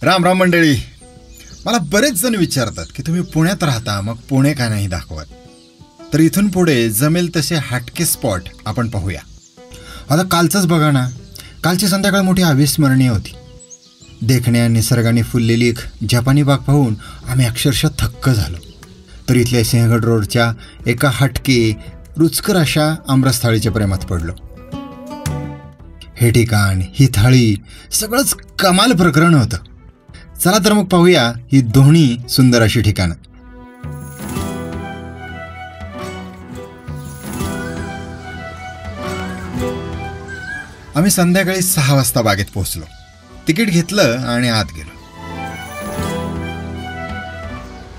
राम राम मंडळी. मला बरेच जण विचारतात की तुम्ही पुण्यात राहता, मग पुणे का नाही दाखवत. तर इथून पुढे जमेल तसे हटके स्पॉट आपण पाहूया. आता कालचंच बघा ना, कालची संध्याकाळ मोठी अविस्मरणीय होती. देखण्या निसर्गाने फुललेली एक जपानी बाग पाहून आम्ही अक्षरशः थक्क झालो. तर इथल्या सिंहगड रोडच्या एका हटके रुचकर अशा आमरस थाळीच्या प्रेमात पडलो. हे ठिकाण, ही थाळी, सगळंच कमाल प्रकरण होतं. चला तर मग पाहूया ही दोन्ही सुंदर अशी ठिकाणं. आम्ही संध्याकाळी 6 वाजता बागेत पोहोचलो. तिकीट घेतलं आणि आत गेलो.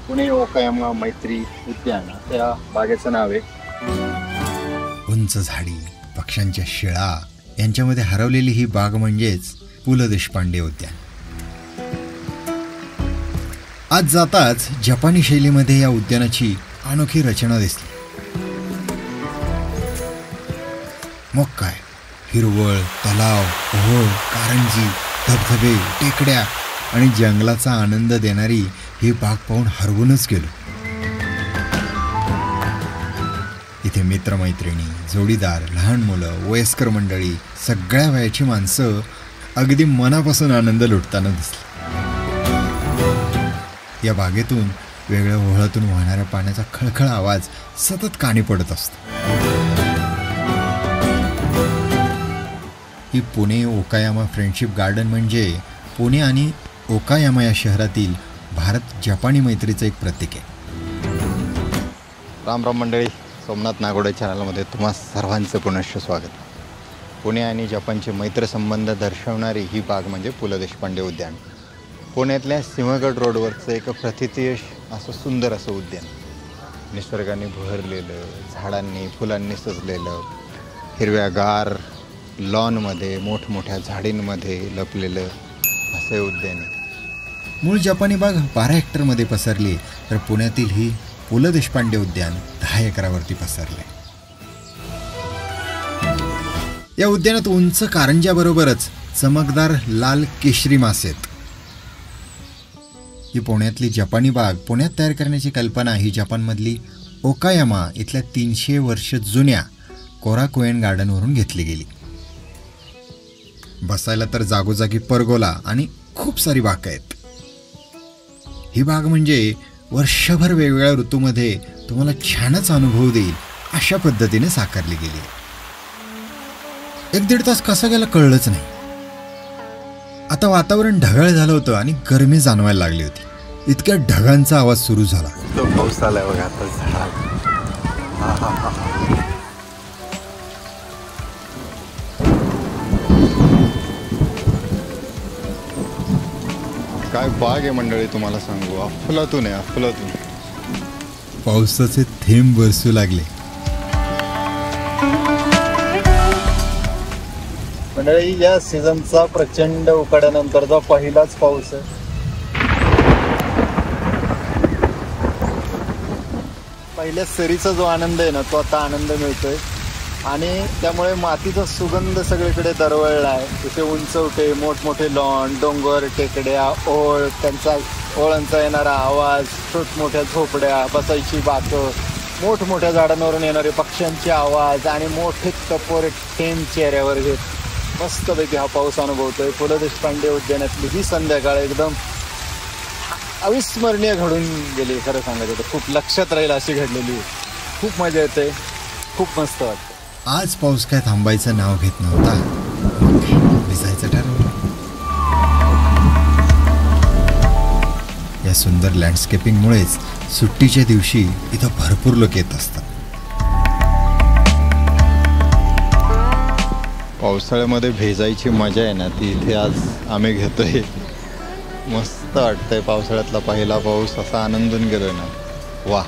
पुणे ओकायामा मैत्री उद्यान त्या बागेचं नाव आहे. उंच झाडी, पक्ष्यांच्या शिळा यांच्यामध्ये हरवलेली ही बाग म्हणजेच पु ल देशपांडे उद्यान. आज जाताच जपानी शैलीमध्ये या उद्यानाची अनोखी रचना दिसली. मग काय, हिरवळ, तलाव, ओहोळ, कारंजी, धबधबे, टेकड्या आणि जंगलाचा आनंद देणारी ही बाग पाहून हरवूनच गेलो. इथे मित्रमैत्रिणी, जोडीदार, लहान मुलं, वयस्कर मंडळी, सगळ्या वयाची माणसं अगदी मनापासून आनंद लुटताना दिसली. या बागेतून वेगळ्या ओहळातून वाहणाऱ्या पाण्याचा खळखळ आवाज सतत कानी पडत असतो. ही पुणे ओकायामा फ्रेंडशिप गार्डन म्हणजे पुणे आणि ओकायामा या शहरातील भारत जपानी मैत्रीचं एक प्रतीक आहे. राम राम मंडळी, सोमनाथ नागोडे चॅनलमध्ये तुम्हा सर्वांचं पुनश्च स्वागत. पुणे आणि जपानचे मैत्रसंबंध दर्शवणारी ही बाग म्हणजे पु ल देशपांडे उद्यान. पुण्यातल्या सिंहगड रोडवरचं एक प्रथितयश असं सुंदर असं उद्यान. निसर्गाने बहरलेलं, झाडांनी फुलांनी सजलेलं, हिरव्यागार लॉनमध्ये मोठमोठ्या झाडींमध्ये लपलेलं असं हे उद्यान आहे. मूळ जपानी बाग 12 हेक्टरमध्ये पसरली, तर पुण्यातील ही पु ल देशपांडे उद्यान 10 एकरावरती पसरले. या उद्यानात उंच कारंज्याबरोबरच चमकदार लाल केशरी मासे आहेत. ही पुण्यातली जपानी बाग पुण्यात तयार करण्याची कल्पना ही जपानमधली ओकायामा इथल्या 300 वर्ष जुन्या कोराकुएन गार्डनवरून घेतली गेली. बसायला तर जागोजागी परगोला आणि खूप सारी बाग आहेत. ही बाग म्हणजे वर्षभर वेगवेगळ्या ऋतूमध्ये तुम्हाला छानच अनुभव देईल अशा पद्धतीने साकारली गेली. 1-1.5 तास कसा गेला कळलंच नाही. आता वातावरण ढगाळ झालं होतं आणि गरमी जाणवायला लागली होती. इतक्या ढगांचा आवाज सुरू झाला. तो पाऊस आलाय बघा आता. काय बाग आहे मंडळी, तुम्हाला सांगू, अफलातून आहे, अफलातून. पावसाचे थेंब बरसू लागले. मंडळी, या सीझनचा प्रचंड उकाड्यानंतरचा पहिलाच पाऊस आहे. पहिल्या सरीचा जो आनंद आहे ना, तो आता आनंद मिळतोय. आणि त्यामुळे मातीचा सुगंध सगळीकडे दरवळला आहे. तिथे उंचवटे, मोठमोठे लॉन, डोंगर, टेकड्या, ओळ, त्यांचा ओळांचा येणारा आवाज, छोटमोठ्या झोपड्या, बसायची बाकं, मोठमोठ्या झाडांवरून येणारे पक्ष्यांचे आवाज आणि मोठे टपोरे थेंब चेहऱ्यावर घेत मस्तपैकी हा पाऊस अनुभवतोय. पु ल देशपांडे उद्यानातली ही संध्याकाळ एकदम अविस्मरणीय घडून गेली. खरं सांगायचं तर खूप लक्षात राहील अशी घडलेली. खूप मजा येते, खूप मस्त वाटतं. आज पाऊस काय थांबायचं नाव घेत नव्हता. भिजायचं ठरवलं. या सुंदर लँडस्केपिंगमुळेच सुट्टीच्या दिवशी इथं भरपूर लोक येत असतात. पावसाळ्यामध्ये भेजायची मजा आहे ना, ती इथे आज आम्ही घेतोय. मस्त वाटतंय. पावसाळ्यातला पहिला पाऊस असा आनंदून गेलोय ना, वा,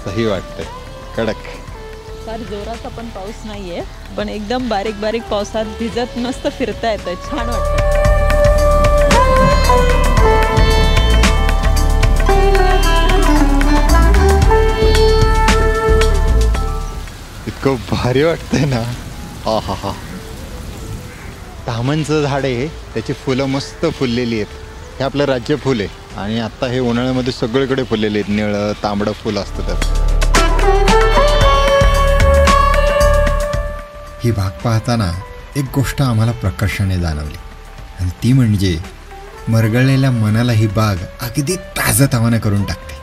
सही वाटतंय. कडक. फार जोराचा पण पाऊस नाहीये, पण एकदम बारीक बारीक पावसात भिजत मस्त फिरता येतं, छान वाटतं. इतकं भारी वाटतंय ना. हा हा हा. धामणचं झाड आहे, त्याची फुलं मस्त फुललेली आहेत. हे आपलं राज्य फुल आहे आणि आत्ता हे उन्हाळ्यामध्ये सगळीकडे फुललेले आहेत. निळं तांबडं फुल असतं त्यात. ही बाग पाहताना एक गोष्ट आम्हाला प्रकर्षाने जाणवली आणि ती म्हणजे मरगळलेल्या मनाला ही बाग अगदी ताजंतवानं करून टाकते.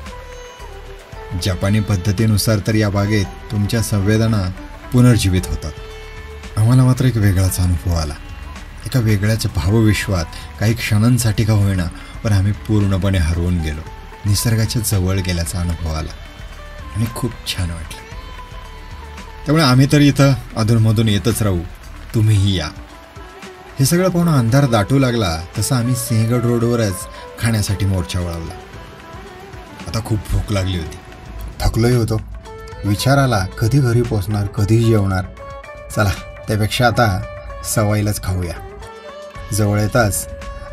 जपानी पद्धतीनुसार तर या बागेत तुमच्या संवेदना पुनर्जीवित होतात. आम्हाला मात्र एक वेगळाच अनुभव आला. एका वेगळ्याच भावविश्वात काही क्षणांसाठी का होईना पण आम्ही पूर्णपणे हरवून गेलो. निसर्गाच्या जवळ गेल्याचा अनुभव आला आणि खूप छान वाटलं. त्यामुळे आम्ही तर इथं अधूनमधून येतच राहू, तुम्हीही या. हे सगळं पाहून अंधार दाटू लागला तसं आम्ही सिंहगड रोडवरच खाण्यासाठी मोर्चा वळवला. आता खूप भूक लागली होती, थकलोही होतो. विचार आला कधी घरी पोचणार, कधी जेवणार. चला त्यापेक्षा आता सवाईलाच खाऊया. जवळ येताच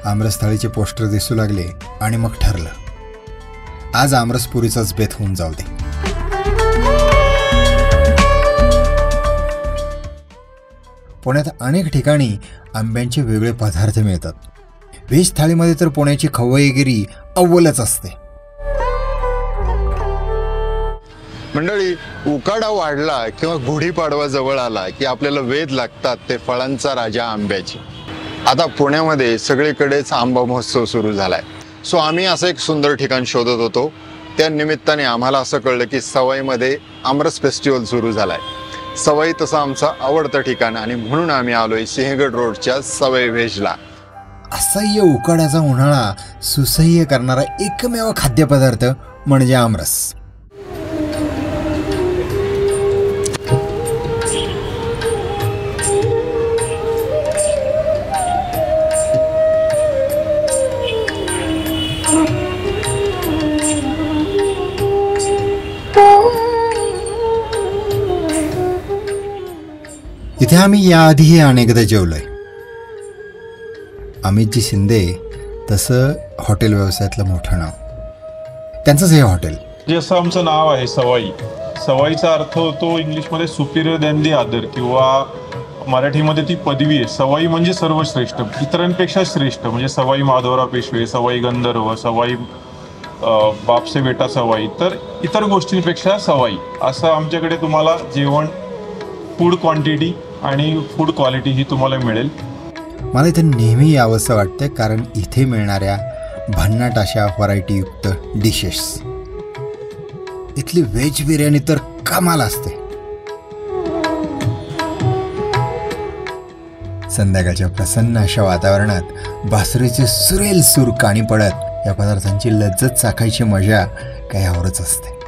आमरस थाळीचे पोस्टर दिसू लागले आणि मग ठरलं आज आमरसपुरीचाच बेत होऊन जाऊ दे. पुण्यात अनेक ठिकाणी आंब्यांचे वेगळे पदार्थ मिळतात. व्हेज थाळीमध्ये तर पुण्याची खवईगिरी अव्वलच असते. मंडळी, उकाडा वाढला किंवा गुढीपाडवा जवळ आला की आपल्याला वेध लागतात ते फळांचा राजा आंब्याची. आता पुण्यामध्ये सगळीकडेच आंबा महोत्सव सुरू झालाय. सो आम्ही असं एक सुंदर ठिकाण शोधत होतो. त्या निमित्ताने आम्हाला असं कळलं की सवाईमध्ये आमरस फेस्टिवल सुरू झालाय. सवाई तसं आमचं आवडतं ठिकाण आणि म्हणून आम्ही आलोय सिंहगड रोडच्या सवाई व्हेजला. असह्य उकाड्याचा उन्हाळा सुसह्य करणारा एकमेव खाद्यपदार्थ म्हणजे आमरस. इथे आम्ही याआधीही अनेकदा जेवलोय. अमितजी शिंदे तसं हॉटेल व्यवसायातलं मोठं नाव, त्यांचंच हे हॉटेल. जसं आमचं नाव आहे सवाई, सवाईचा अर्थ होतो इंग्लिशमध्ये सुपिरियर दॅन दी अदर, किंवा मराठीमध्ये ती पदवी आहे. सवाई म्हणजे सर्वश्रेष्ठ, इतरांपेक्षा श्रेष्ठ. म्हणजे सवाई माधवराव पेशवे, सवाई गंधर्व, सवाई बापसे बेटा सवाई, तर इतर गोष्टींपेक्षा सवाई असं आमच्याकडे तुम्हाला जेवण, फूड क्वांटिटी आणि फूड क्वालिटी ही तुम्हाला मिळेल. मला इथे नेहमी यावंसं वाटतं कारण इथे मिळणाऱ्या भन्नाट अशा व्हरायटीयुक्त डिशेस. इथली व्हेज बिर्याणी तर कमाल असते. संध्याकाळच्या प्रसन्न अशा वातावरणात बासरीचे सुरेल सूर कानी पडत या पदार्थांची लज्जत चाखायची मजा काही आवरच असते.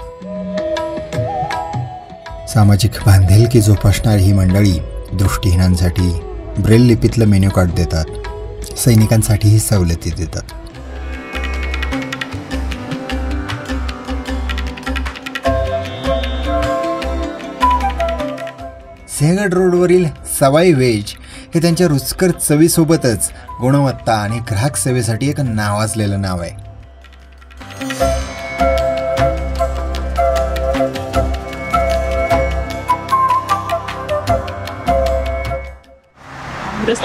सामाजिक बांधिलकी जोपासणारी ही मंडळी दृष्टीहीनांसाठी ब्रेल लिपीतलं मेन्यू कार्ड देतात, सैनिकांसाठीही सवलती देतात. सिंहगड रोडवरील सवाई व्हेज हे त्यांच्या रुचकर चवीसोबतच गुणवत्ता आणि ग्राहक सेवेसाठी एक नावाजलेलं नाव आहे.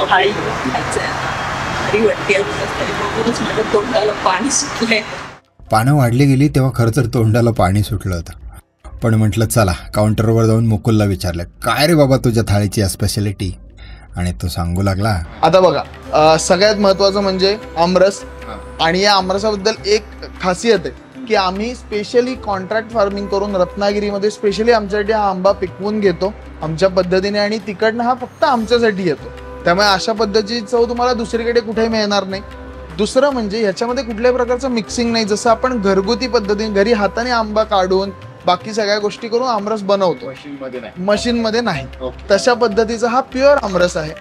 थाळी माझ्या तोंडाला पाणी सुटलंय. पानं वाढली गेली तेव्हा खरं तर तोंडाला पाणी सुटलं होतं. पण म्हटलं चला काउंटरवर जाऊन मुकुलला विचारलं, काय रे बाबा तुझ्या थाळीची स्पेशालिटी? आणि तो सांगू लागला, आता बघा सगळ्यात महत्त्वाचं म्हणजे आमरस. आणि या आमरसाबद्दल एक खासियत आहे की आम्ही स्पेशली कॉन्ट्रॅक्ट फार्मिंग करून रत्नागिरीमध्ये स्पेशली आमच्यासाठी हा आंबा पिकवून घेतो आमच्या पद्धतीने आणि तिकडनं हा फक्त आमच्यासाठी येतो. त्यामुळे अशा पद्धतीची चव तुम्हाला दुसरीकडे कुठेही मिळणार नाही. दुसरं म्हणजे ह्याच्यामध्ये कुठल्याही प्रकारचं मिक्सिंग नाही. जसं आपण घरगुती पद्धतीने घरी हाताने आंबा काढून बाकी सगळ्या गोष्टी करून आमरस बनवतो, मशीनमध्ये नाही. तशा पद्धतीचा हा प्युअर आमरस आहे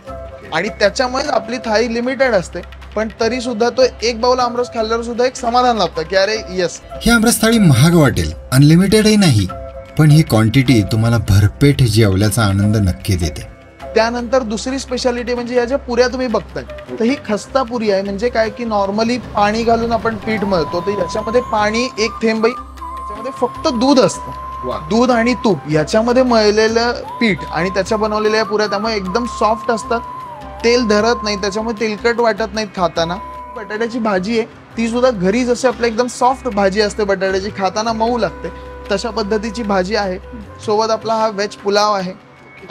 आणि त्याच्यामुळे आपली थाळी लिमिटेड असते. पण तरी सुद्धा तो एक बाउल आमरस खाल्ल्यावर सुद्धा एक समाधान लागतं की अरे येस. ही आमरस थाळी महाग वाटेल, अनलिमिटेडही नाही, पण ही क्वांटिटी तुम्हाला भरपेट जेवल्याचा आनंद नक्की देते. त्यानंतर दुसरी स्पेशालिटी म्हणजे या ज्या पुऱ्या तुम्ही बघताय तर ही खस्ता पुरी आहे. म्हणजे काय की नॉर्मली पाणी घालून आपण पीठ मळतो तर याच्यामध्ये पाणी एक थेंबही, याच्यामध्ये फक्त दूध असतं, दूध आणि तूप याच्यामध्ये मळलेलं पीठ आणि त्याच्या बनवलेल्या पुऱ्या, त्यामुळे एकदम सॉफ्ट असतात, तेल धरत नाही, त्याच्यामुळे तेलकट वाटत नाहीत खाताना. बटाट्याची भाजी आहे ती सुद्धा घरी जशी आपल्या एकदम सॉफ्ट भाजी असते बटाट्याची, खाताना मऊ लागते, तशा पद्धतीची भाजी आहे. सोबत आपला हा व्हेज पुलाव आहे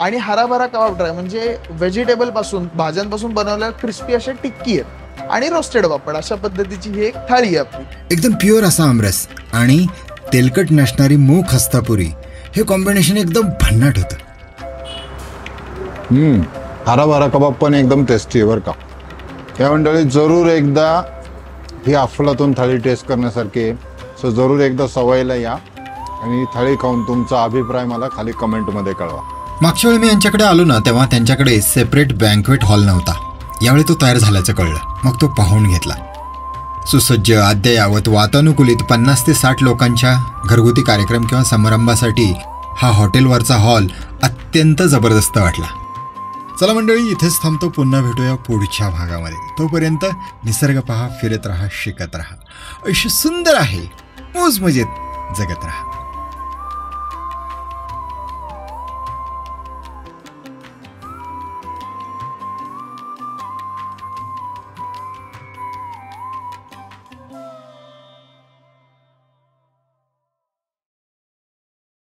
आणि हराभरा कबाब ड्राय, म्हणजे व्हेजिटेबल पासून, भाज्यांपासून बनवलेल्या क्रिस्पी अशा टिक्की आहेत आणि रोस्टेड पापड. अशा पद्धतीची ही एक थाळी आहे आपली. एकदम प्युअर असा आमरस आणि तेलकट नसणारी मऊ खस्ता पुरी, हे कॉम्बिनेशन एकदम भन्नाट होतं. हराभरा कबाब पण एकदम टेस्टी आहे बरं का. या मंडळी जरूर एकदा ही अफलातून थाळी टेस्ट करण्यासारखी आहे. सो जरूर एकदा सवयीला या आणि थाळी खाऊन तुमचा अभिप्राय मला खाली कमेंटमध्ये कळवा. मागच्या वेळी मी यांच्याकडे आलो ना, तेव्हा त्यांच्याकडे सेपरेट बँक्वेट हॉल नव्हता. यावेळी तो तयार झाल्याचं कळलं, मग तो पाहून घेतला. सुसज्ज, अद्ययावत, वातानुकूलित 50 ते 60 लोकांच्या घरगुती कार्यक्रम किंवा समारंभासाठी हा हॉटेलवरचा हॉल अत्यंत जबरदस्त वाटला. चला मंडळी, इथेच थांबतो. पुन्हा भेटूया पुढच्या भागामध्ये. तोपर्यंत निसर्ग पहा, फिरत राहा, शिकत राहा. आयुष्य सुंदर आहे, मौज मजेत जगत राहा.